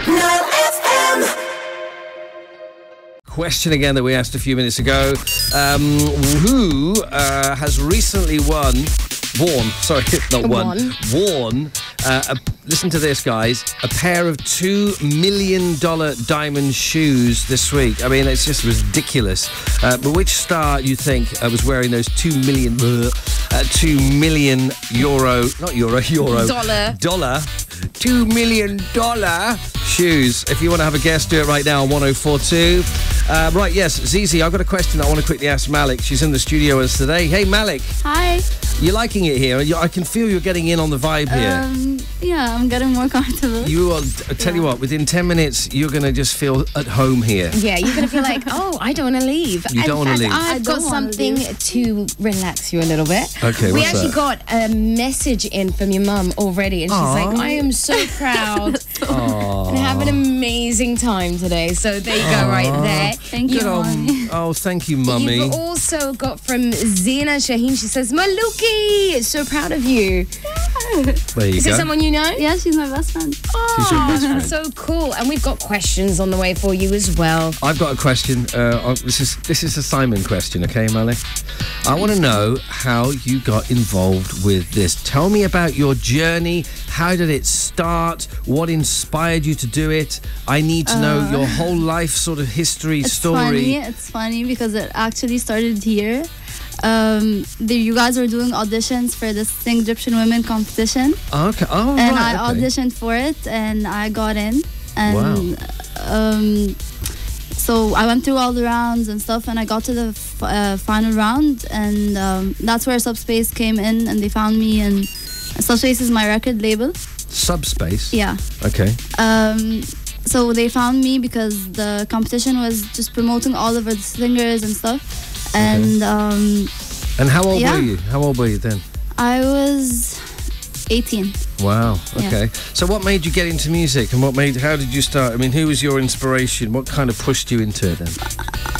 NileFM. Question again that we asked a few minutes ago. Who has recently worn, listen to this, guys, a pair of $2 million diamond shoes this week. I mean, it's just ridiculous. But which star you think was wearing those $2 million $2 million shoes? If you want to have a guess, do it right now on 1042. Right, yes, Zizi, I've got a question that I want to quickly ask Malik. She's in the studio with us today. Hey, Malik. Hi. You liking it here? I can feel you're getting in on the vibe here. Yeah, I'm getting more comfortable. You will, I tell you what, within 10 minutes, you're going to just feel at home here. Yeah, you're going to feel like, oh, I don't want to leave. You don't want to leave. I've got something to relax you a little bit. Okay, we what's actually that? got a message in from your mum already, and she's like, I am so proud and have an amazing time today. So there you go, right there. Thank you, Mommy. Oh, thank you, Mummy. You've also got from Zina Shaheen. She says, Maluki, so proud of you. There you Is go. it someone you know? Yeah, she's my best friend. She's your best friend. So cool. And we've got questions on the way for you as well. I've got a question. This is a Simon question, okay, Malik? I want to know how you got involved with this. Tell me about your journey. How did it start? What inspired you to do it? I need to know your whole life sort of history, story. It's funny because it actually started here. You guys were doing auditions for the Sing Egyptian Women competition. Okay. Oh, and right, I auditioned for it and I got in. And so I went through all the rounds and stuff, and I got to the final round, and that's where Subspace came in, and they found me. And Subspace is my record label. Subspace? Yeah. Okay. So they found me because the competition was just promoting all of the singers and stuff. And and how old were you? How old were you then? I was 18. Wow. Okay. Yeah. So what made you get into music, and how did you start? I mean, who was your inspiration? What kind of pushed you into it then?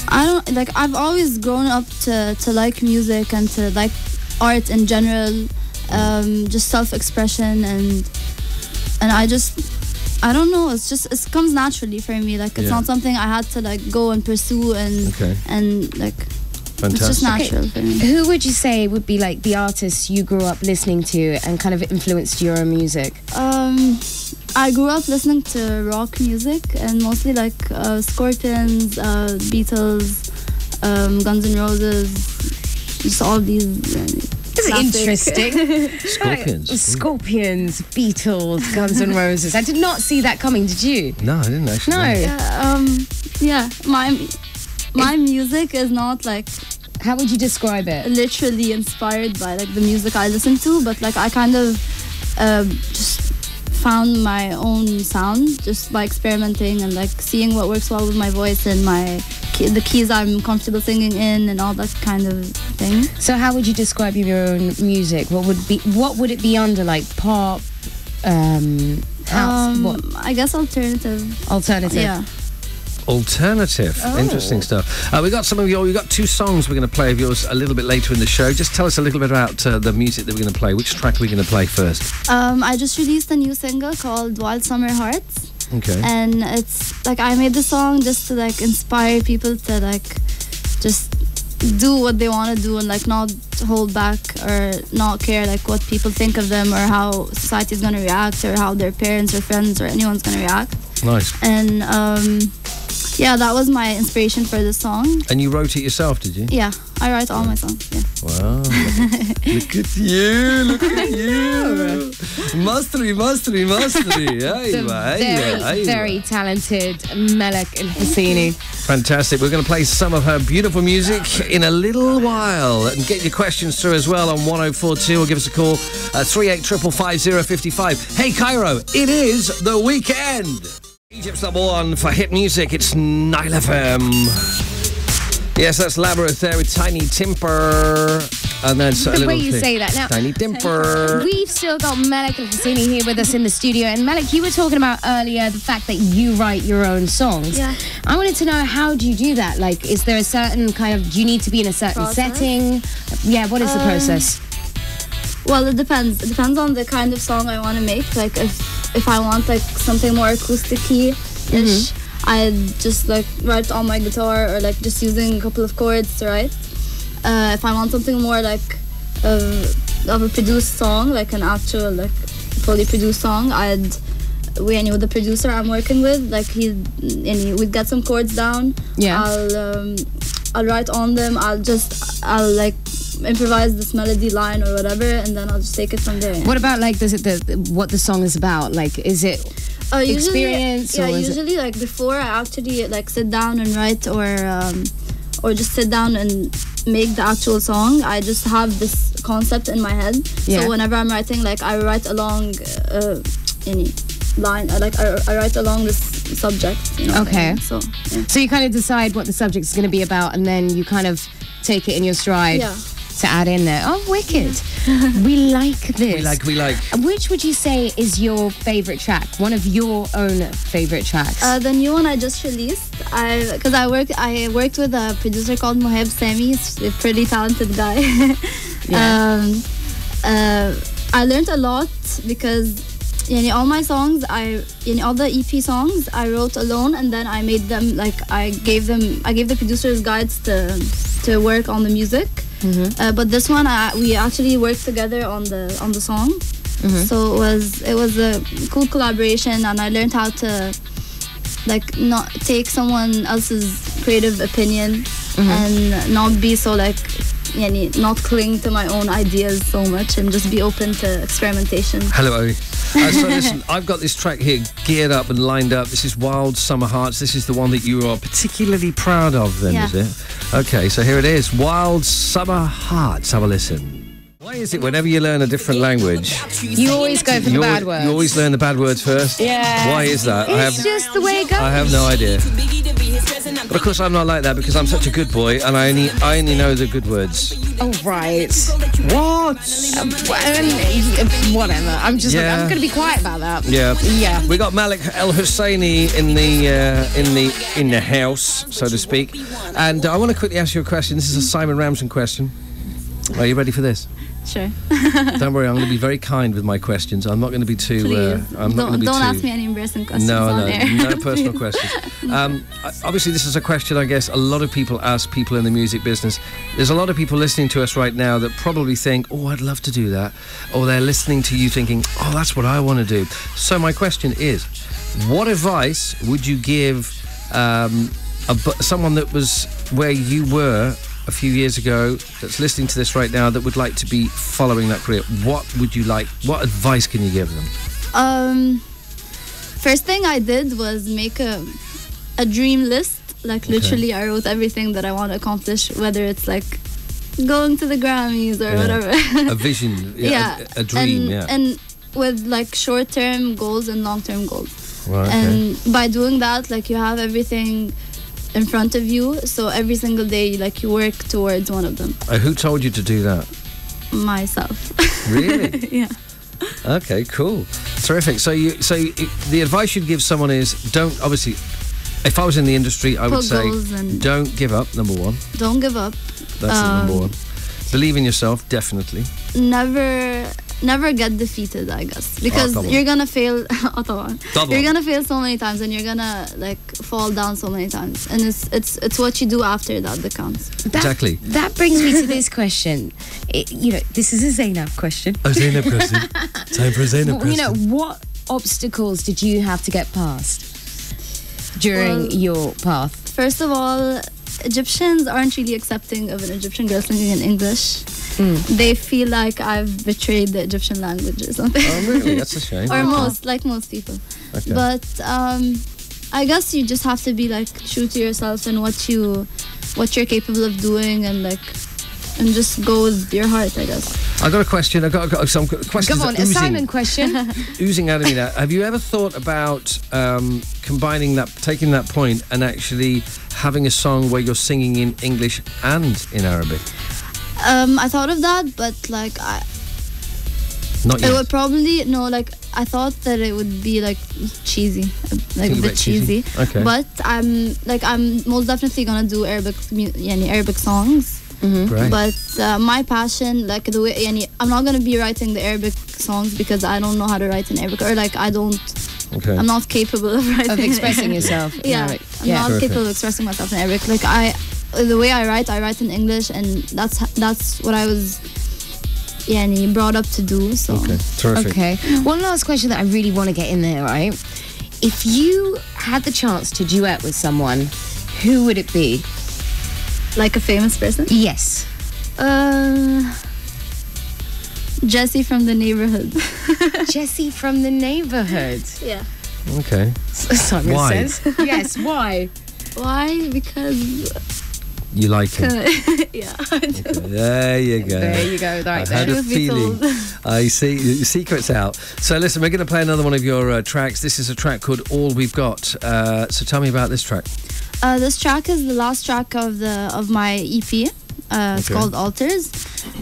I've always grown up to like music and to like art in general, just self-expression, and I don't know, it comes naturally for me. Like, it's not something I had to like go and pursue and like, fantastic. It's just natural for me. Who would you say would be like the artists you grew up listening to and kind of influenced your music? I grew up listening to rock music and mostly like Scorpions, Beatles, Guns N' Roses, just all these. This is interesting. Scorpions. Beatles, Guns N' Roses. I did not see that coming, did you? No, I didn't actually. No. My music is not like... How would you describe it? Literally inspired by like the music I listen to, but like I kind of just found my own sound just by experimenting and like seeing what works well with my voice and the keys I'm comfortable singing in and all that kind of thing. So how would you describe your own music? What would it be under, like pop, house? What? I guess alternative. Alternative. Yeah. Alternative. Interesting stuff. We got two songs we're going to play of yours a little bit later in the show. Just tell us a little bit about the music that we're going to play. Which track are we going to play first? I just released a new single called Wild Summer Hearts. Okay. And it's like I made the song just to like inspire people to like just do what they want to do and like not hold back or not care like what people think of them or how society's going to react or how their parents or friends or anyone's going to react. Nice. And that was my inspiration for the song. And you wrote it yourself, did you? Yeah, I write all my songs. Yeah. Wow. Look at you. Look at you. Mastery. Very talented Malak El Husseiny. Fantastic. We're going to play some of her beautiful music in a little while. And get your questions through as well on 1042 or give us a call at 38555055. Hey, Cairo, it is the weekend. Egypt's number one for hit music. It's NileFM. Yes, that's Labyrinth there with Tiny Timper. And that's the way you say that now. Tiny Timper. We've still got Malak El Husseiny here with us in the studio. And Malak, you were talking about earlier the fact that you write your own songs. Yeah. I wanted to know, how do you do that? Like, is there a certain kind of, do you need to be in a certain setting? Yeah, what is the process? Well, it depends. It depends on the kind of song I want to make. Like if I want like something more acoustic-y-ish, I'd just like write on my guitar or like just using a couple of chords to write. If I want something more like of a produced song, like an actual like fully produced song, with the producer I'm working with, like we'd get some chords down. Yeah. I'll write on them. I'll like improvise this melody line or whatever, and then I'll just take it from there. What about like what the song is about? Like, is it experience? Yeah, or usually like before I actually like sit down and write or just sit down and make the actual song, I just have this concept in my head. Yeah. So whenever I'm writing, like I write along any line, like I write along this subject. You know Okay. what I mean? So yeah. So you kind of decide what the subject is going to be about, and then you kind of take it in your stride to add in there. Oh, wicked! We like this. We like. Which would you say is your favorite track? One of your own favorite tracks? The new one I just released, I worked with a producer called Moheb Sami. He's a pretty talented guy. I learned a lot because all my songs, all the EP songs I wrote alone, and then I made them, like I gave the producers guides to work on the music. But this one we actually worked together on the song. So it was a cool collaboration, and I learned how to like not take someone else's creative opinion and not be so like not cling to my own ideas so much, and just be open to experimentation. Hello, Owie. So listen, I've got this track here geared up and lined up. This is Wild Summer Hearts. This is the one that you are particularly proud of then, is it? Okay, so here it is. Wild Summer Hearts. Have a listen. Why is it whenever you learn a different language, you always go for the bad words? You always learn the bad words first? Yeah. Why is that? It's just the way it goes. I have no idea. But of course I'm not like that because I'm such a good boy and I only know the good words. Oh, right. What? Whatever. I'm just like, I'm going to be quiet about that. Yeah. We got Malak El Husseiny in the house, so to speak. And I want to quickly ask you a question. This is a Simon Ramson question. Are you ready for this? Sure. Don't worry, I'm going to be very kind with my questions. I'm not going to be too. Don't ask me any embarrassing questions. No personal questions. Obviously, this is a question I guess a lot of people ask people in the music business. There's a lot of people listening to us right now that probably think, "Oh, I'd love to do that," or they're listening to you thinking, "Oh, that's what I want to do." So my question is, what advice would you give someone that was where you were a few years ago, that's listening to this right now, that would like to be following that career? What would you like? What advice can you give them? First thing I did was make a dream list. Like literally, I wrote everything that I want to accomplish, whether it's like going to the Grammys or whatever. A vision, a dream, and with like short-term goals and long-term goals. Right, and by doing that, like you have everything in front of you, so every single day like you work towards one of them. Who told you to do that? Myself. Really? Yeah. Okay, cool, terrific. So the advice you'd give someone is, don't, obviously, if I was in the industry, I would say don't give up. Number one. Don't give up. That's number one. Believe in yourself, definitely. Never get defeated, I guess, because you're gonna fail. You're gonna fail so many times, and you're gonna like fall down so many times, and it's what you do after that counts. Exactly. That brings me to this question. This is a Zeinab question. A Zeinab question. Time for a Zeinab question. What obstacles did you have to get past during your path? First of all, Egyptians aren't really accepting of an Egyptian girl singing in English. They feel like I've betrayed the Egyptian language or something. Oh, really? That's a shame. Or most people. Okay. But I guess you just have to be like true to yourself and what you're capable of doing, and just go with your heart, I guess. I got a question. I got some questions. Come on, a Simon question. Oozing out of me now. Have you ever thought about combining that, taking that point, and actually having a song where you're singing in English and in Arabic? I thought of that, but like not yet. It would probably I thought that it would be like cheesy, like a bit cheesy. Okay. But I'm most definitely gonna do Arabic songs. Great. But my passion, like the way, I'm not gonna be writing the Arabic songs because I don't know how to write in Arabic, or like Okay. I'm not capable of writing Of expressing in Arabic. yourself. in Yeah, Arabic. I'm not Perfect. capable of expressing myself in Arabic. Like the way I write in English, and that's what I was, brought up to do. So Okay, terrific. Okay. One last question that I really want to get in there, right? If you had the chance to duet with someone, who would it be? like a famous person. Yes. Jessie from the neighborhood. Jessie from the neighborhood. Yeah. Okay. Simon Why? says. Yes, why? Why? Because You like him. yeah. There you go. There you go. I Right had there. a Truth be feeling. told. I see. Your secret's out. So listen, we're going to play another one of your tracks. This is a track called All We've Got. So tell me about this track. This track is the last track of my EP. It's Okay. called Altars,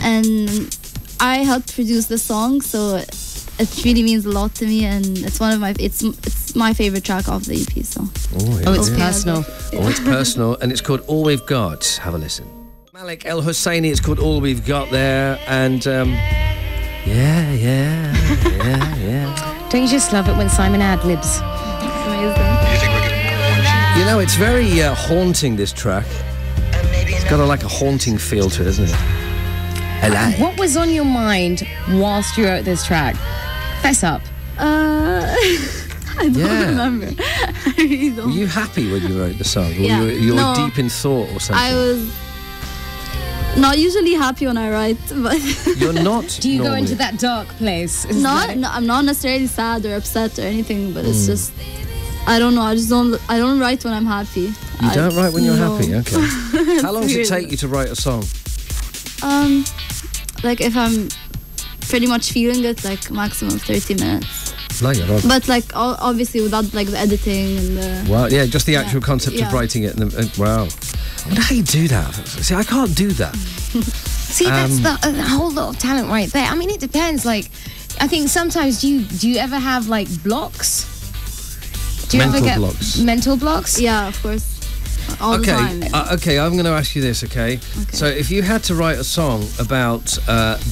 and I helped produce the song, so it really means a lot to me, and it's my favorite track of the EP. So Oh, Oh, it's yeah. personal. Oh, it's personal, and it's called All We've Got. Have a listen. Malak El Husseiny, it's called All We've Got there, and yeah. Don't you just love it when Simon ad-libs? it's amazing. You know, it's very haunting, this track. It's got a haunting feel to it, isn't it? Hello. What was on your mind whilst you wrote this track? Fess up. I don't Yeah. remember. I really don't. Were you happy when you wrote the song? Or Yeah. you were No. deep in thought or something? I was not usually happy when I write, but You're not. Do you go normally. into that dark place? Is no, that- I'm not necessarily sad or upset or anything, but it's just, I don't know. I don't write when I'm happy. You don't write when you're no. happy. Okay. How long does it weird. take you to write a song? Like if I'm pretty much feeling it, like maximum 30 minutes. Like it. But like obviously without like the editing and the. Wow. Yeah, just the actual concept of Yeah. writing it. Wow. I wonder how you do that. See, I can't do that. See, that's the whole lot of talent right there. I mean, it depends. Like, I think sometimes do you ever have like blocks? Do you Mental ever get blocks. mental blocks? Yeah, of course. All the time. Okay, I'm going to ask you this, okay? So if you had to write a song about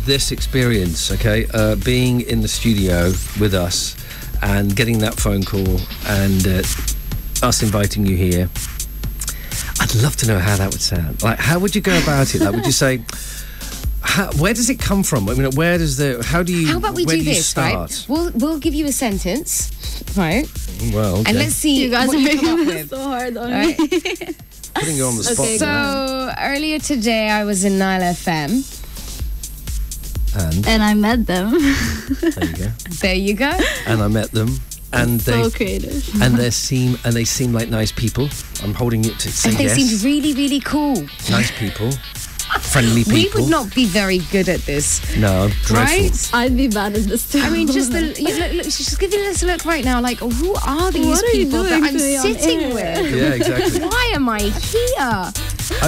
this experience, okay, being in the studio with us and getting that phone call and us inviting you here, I'd love to know how that would sound. Like, how would you go about it? Like, would you say, where does it come from? I mean, how do you, How about we where do do you this, start? right? We'll give you a sentence, right? Well, okay. And let's see You guys what are you come up making this with. so hard on Right? me. Putting you on the spot. Okay, there. So earlier today, I was in NileFM. And And I met them. there you go. There you go. And I met them, and So creative. they seem like nice people. I'm holding it to say And they yes. seemed really, really cool. Nice people, friendly people. We would not be very good at this, No, I'm dreadful. right? I'd be bad at this too. I mean, just look, just give us a look right now. Like, who are these What are you people that doing I'm to me on sitting air? with? Yeah, exactly. Why am I here?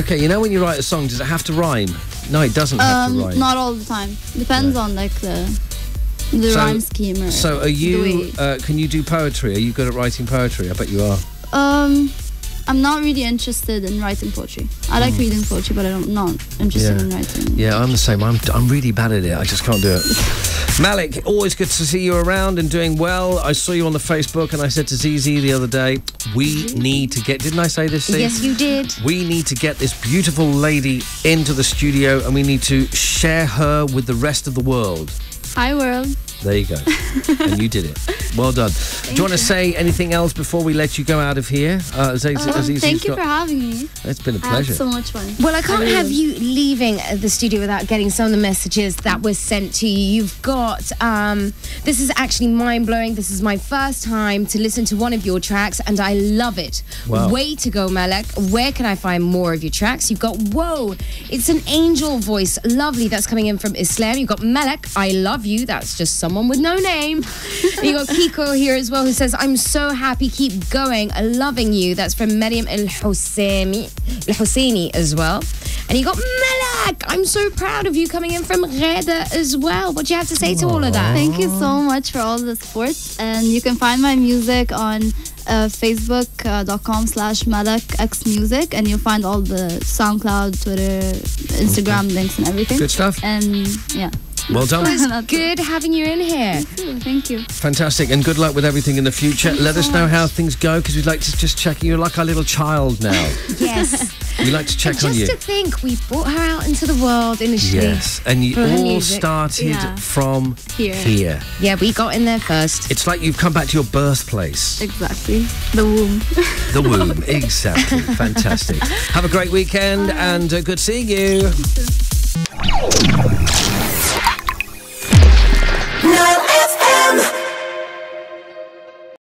Okay, you know when you write a song, does it have to rhyme? No, it doesn't have to rhyme. Not all the time. Depends on like the So- rhyme scheme or. So are the you? way. Can you do poetry? Are you good at writing poetry? I bet you are. I'm not really interested in writing poetry. I like reading poetry, but I'm not interested in writing. Yeah, I'm the same. I'm really bad at it. I just can't do it. Malik, always good to see you around and doing well. I saw you on the Facebook and I said to ZZ the other day, we need to get... Didn't I say this, Steve? Yes, you did. We need to get this beautiful lady into the studio and we need to share her with the rest of the world. Hi, world. There you go. And you did it. Well done. Do you want to say anything else before we let you go out of here? Thank you for having me. It's been a I pleasure. had so much fun. Well, I can't really have did. you leaving the studio without getting some of the messages that were sent to you. You've got, this is actually mind-blowing. This is my first time to listen to one of your tracks, and I love it. Wow. Way to go, Malak. Where can I find more of your tracks? You've got, whoa, it's an angel voice. Lovely. That's coming in from Islam. You've got Malak, I love you. That's just someone with no name. And you got Kiko here as well, who says, I'm so happy, keep going, loving you. That's from Malak El Husseiny as well. And you got Malak. I'm so proud of you coming in from Reda as well. What do you have to say to all of that? Thank you so much for all the support. And you can find my music on facebook.com/MalakXmusic, and you'll find all the Soundcloud, Twitter, Instagram links and everything. Good stuff. And yeah. Well done. It was good having you in here. Thank you. Fantastic, and good luck with everything in the future. Let us know how things go, because we'd like to just check. You're like our little child now. Yes. We like to check on you. Just to think, we brought her out into the world initially. Yes, and you for her all music. started from here. Yeah, we got in there first. It's like you've come back to your birthplace. Exactly. The womb. The womb, exactly. Fantastic. Have a great weekend, and good seeing you.